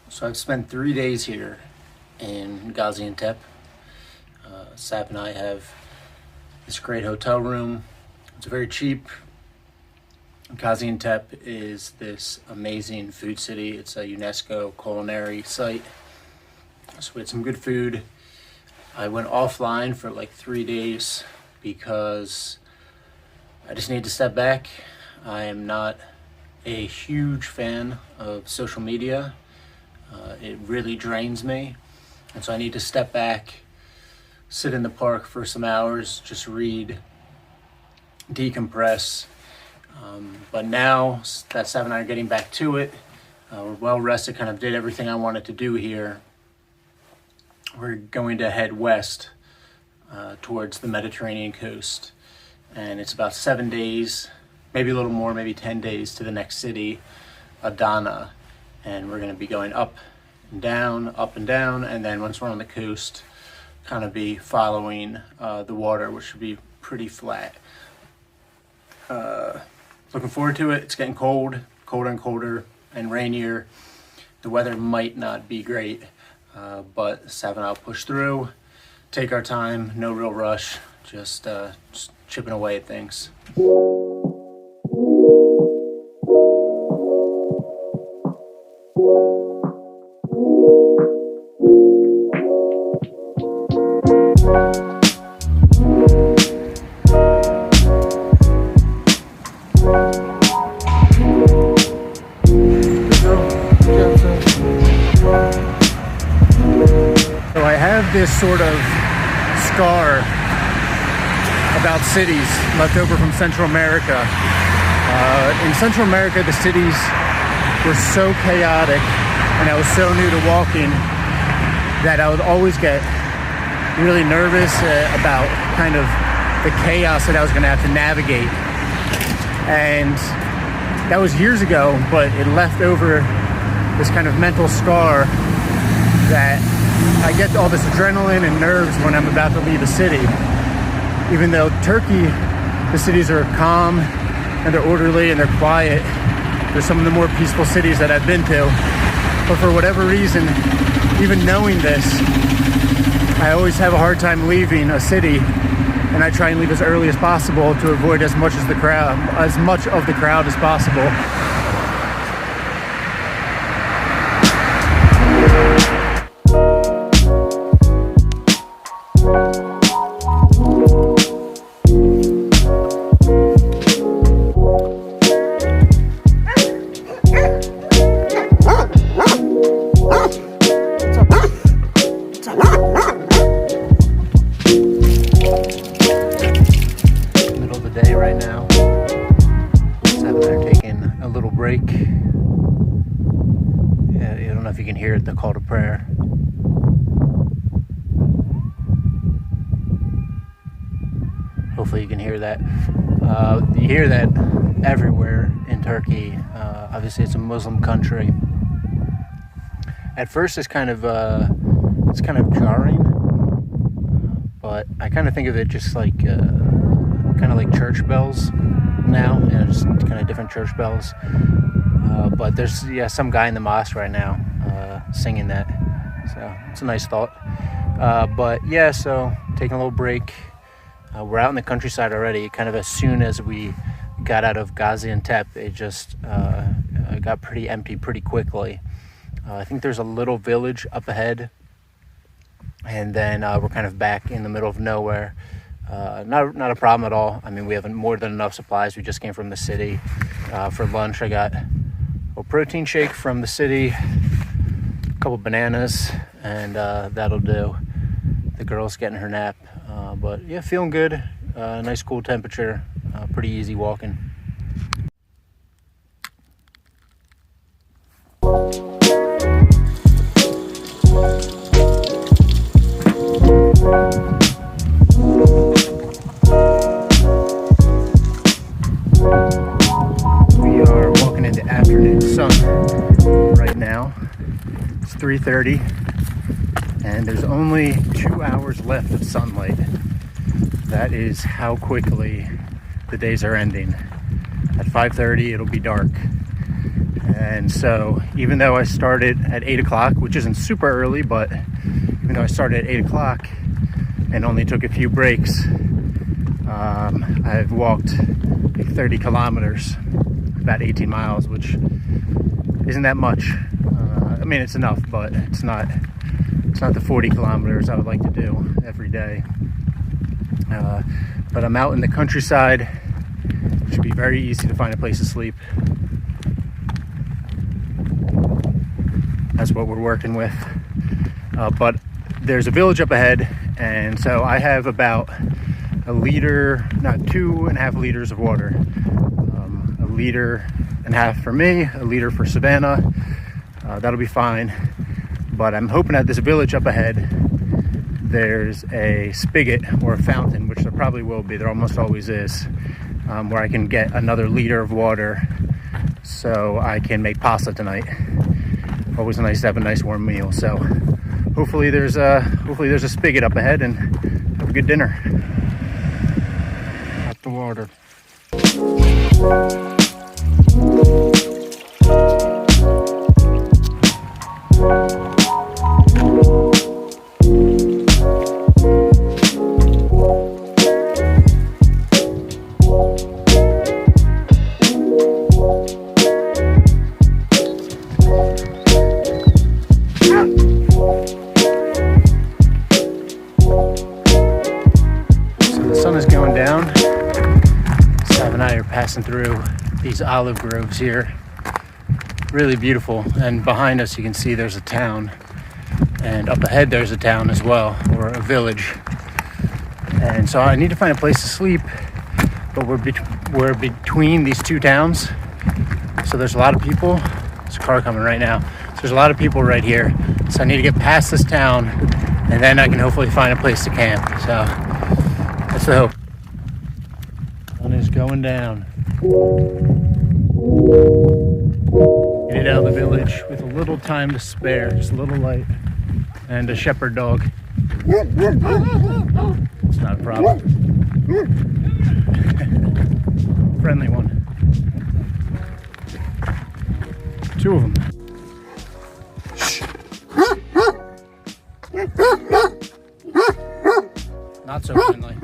So I've spent 3 days here in Gaziantep. Sav and I have this great hotel room. It's very cheap. Gaziantep is this amazing food city. It's a UNESCO culinary site. So we had some good food. I went offline for like 3 days because I just need to step back. I am not a huge fan of social media. It really drains me. And so I need to step back, sit in the park for some hours, just read, decompress. But now that Sav and I are getting back to it, we're well rested, kind of did everything I wanted to do here. We're going to head west towards the Mediterranean coast. And it's about 7 days, maybe a little more, maybe 10 days to the next city, Adana. And we're going to be going up and down, and then once we're on the coast, kind of be following the water, which should be pretty flat. Looking forward to it. It's getting colder and colder and rainier. The weather might not be great, but Sav and I'll push through, take our time, no real rush, just chipping away at things. So I have this sort of scar about cities left over from Central America. In Central America, the cities were so chaotic, and I was so new to walking that I would always get really nervous about kind of the chaos that I was going to have to navigate. And that was years ago, but it left over this kind of mental scar that I get all this adrenaline and nerves when I'm about to leave a city. Even though Turkey, the cities are calm and they're orderly and they're quiet. They're some of the more peaceful cities that I've been to. But for whatever reason, even knowing this, I always have a hard time leaving a city, and I try and leave as early as possible to avoid as much of the crowd as possible. If you can hear the call to prayer. Hopefully you can hear that. You hear that everywhere in Turkey. Obviously it's a Muslim country. At first it's kind of jarring, but I kind of think of it just like kind of like church bells now, just kind of different church bells. But there's some guy in the mosque right now singing that, so it's a nice thought. So taking a little break. We're out in the countryside already. Kind of as soon as we got out of Gaziantep, it just got pretty empty pretty quickly. I think there's a little village up ahead, and then we're kind of back in the middle of nowhere. Not a problem at all. I mean, we have more than enough supplies. We just came from the city. For lunch, I got a protein shake from the city, a couple bananas, and that'll do. The girl's getting her nap. But yeah, feeling good. Nice cool temperature. Pretty easy walking. We are walking into afternoon sun right now. It's 3:30, and there's only 2 hours left of sunlight. That is how quickly the days are ending. At 5:30 it'll be dark. And so even though I started at 8 o'clock, which isn't super early, but even though I started at 8 o'clock and only took a few breaks, I've walked like 30 kilometers, about 18 miles, which isn't that much. I mean, it's enough, but it's not the 40 kilometers I would like to do every day. But I'm out in the countryside. It should be very easy to find a place to sleep. That's what we're working with. But there's a village up ahead, and so I have about 2.5 liters of water. 1.5 liters for me, 1 liter for Savannah. That'll be fine. But I'm hoping at this village up ahead, there's a spigot or a fountain, which there probably will be. There almost always is, where I can get another liter of water so I can make pasta tonight. Always nice to have a nice warm meal. So hopefully there's a spigot up ahead, and have a good dinner. Got the water. Passing through these olive groves here, really beautiful, and behind us you can see there's a town, and up ahead there's a town as well, or a village. And so I need to find a place to sleep, but we're between these two towns, so there's a lot of people. There's a car coming right now, so there's a lot of people right here, so I need to get past this town, and then I can hopefully find a place to camp. So that's the hope. Sun is going down. Get out of the village with a little time to spare, just a little light, and a shepherd dog. It's not a problem. Friendly one. 2 of them. Not so friendly.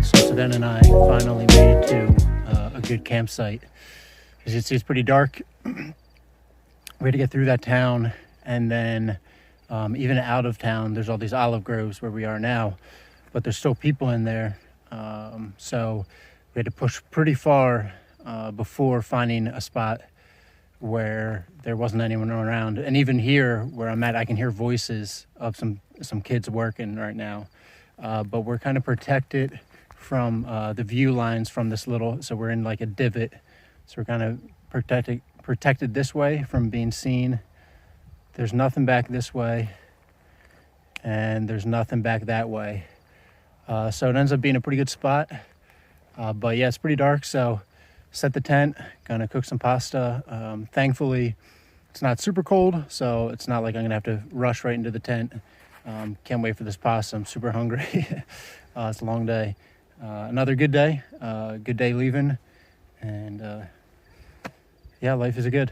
So Savannah and I finally made it to a good campsite. It's pretty dark. We had to get through that town, and then even out of town, there's all these olive groves where we are now, but there's still people in there. So we had to push pretty far before finding a spot where there wasn't anyone around. And even here where I'm at, I can hear voices of some kids working right now. But we're kind of protected from the view lines from this little, so we're in like a divot. So we're kind of protected this way from being seen. There's nothing back this way, and there's nothing back that way. So it ends up being a pretty good spot. But yeah, it's pretty dark, so set the tent, gonna cook some pasta. Thankfully, it's not super cold, so it's not like I'm gonna have to rush right into the tent. Can't wait for this pasta. I'm super hungry. It's a long day. Another good day leaving, and yeah, life is good.